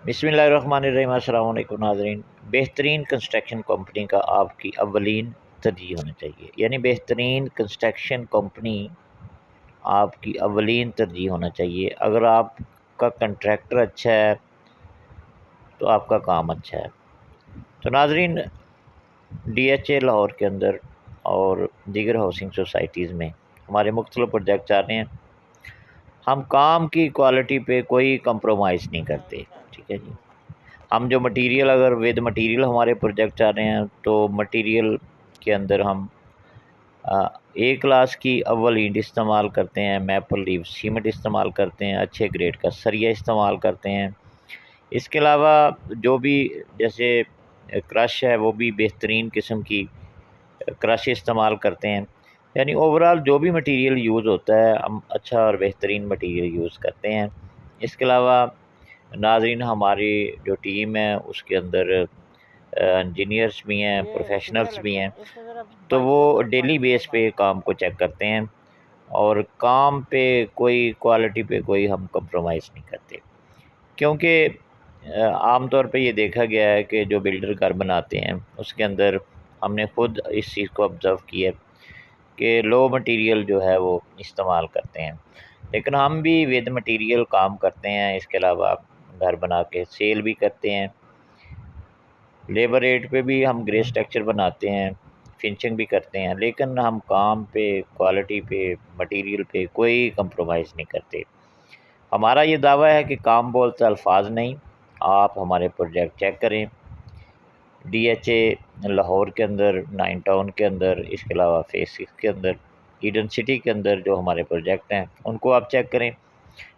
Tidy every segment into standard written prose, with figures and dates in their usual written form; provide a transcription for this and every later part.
बिस्मिल्लाहिर्रहमानिर्रहीम। अस्सलाम वालेकुम नाज़रीन। बेहतरीन कंस्ट्रक्शन कंपनी का आपकी अव्वलीन तरजीह होना चाहिए, यानी बेहतरीन कंस्ट्रक्शन कंपनी आपकी अव्वलीन तरजीह होना चाहिए। अगर आपका कंट्रैक्टर अच्छा है तो आपका काम अच्छा है। तो नाज़रीन, DHA लाहौर के अंदर और दीगर हाउसिंग सोसाइटीज़ में हमारे मुख्तलिफ प्रोजेक्ट आ रहे हैं। हम काम की क्वालिटी पे कोई कंप्रोमाइज़ नहीं करते, ठीक है जी। हम जो मटेरियल, अगर विद मटेरियल हमारे प्रोजेक्ट आ रहे हैं तो मटेरियल के अंदर हम ए क्लास की अव्वल ईंट इस्तेमाल करते हैं, मैपल लीफ सीमेंट इस्तेमाल करते हैं, अच्छे ग्रेड का सरिया इस्तेमाल करते हैं। इसके अलावा जो भी जैसे क्रश है वो भी बेहतरीन किस्म की क्रश इस्तेमाल करते हैं। यानी ओवरऑल जो भी मटेरियल यूज़ होता है हम अच्छा और बेहतरीन मटेरियल यूज़ करते हैं। इसके अलावा नाज़रीन, हमारी जो टीम है उसके अंदर इंजीनियर्स भी हैं, प्रोफेशनल्स भी हैं, तो वो डेली बेस पे काम को चेक करते हैं और काम पे कोई क्वालिटी पे कोई हम कंप्रोमाइज़ नहीं करते। क्योंकि आम तौर पे ये देखा गया है कि जो बिल्डर घर बनाते हैं उसके अंदर हमने खुद इस चीज़ को ऑब्ज़र्व किया है कि लो मटेरियल जो है वो इस्तेमाल करते हैं, लेकिन हम भी विद मटेरियल काम करते हैं। इसके अलावा घर बना के सेल भी करते हैं, लेबर रेट पे भी हम ग्रे स्ट्रक्चर बनाते हैं, फिनिशिंग भी करते हैं, लेकिन हम काम पे, क्वालिटी पे, मटेरियल पे कोई कंप्रोमाइज़ नहीं करते। हमारा ये दावा है कि काम बोलते अल्फाज नहीं। आप हमारे प्रोजेक्ट चेक करें, DHA लाहौर के अंदर, 9 टाउन के अंदर, इसके अलावा फेस 6 के अंदर, ईडन सिटी के अंदर जो हमारे प्रोजेक्ट हैं उनको आप चेक करें।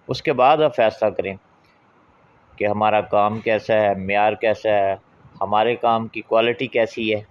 उसके बाद आप फैसला करें कि हमारा काम कैसा है, मेयार कैसा है, हमारे काम की क्वालिटी कैसी है।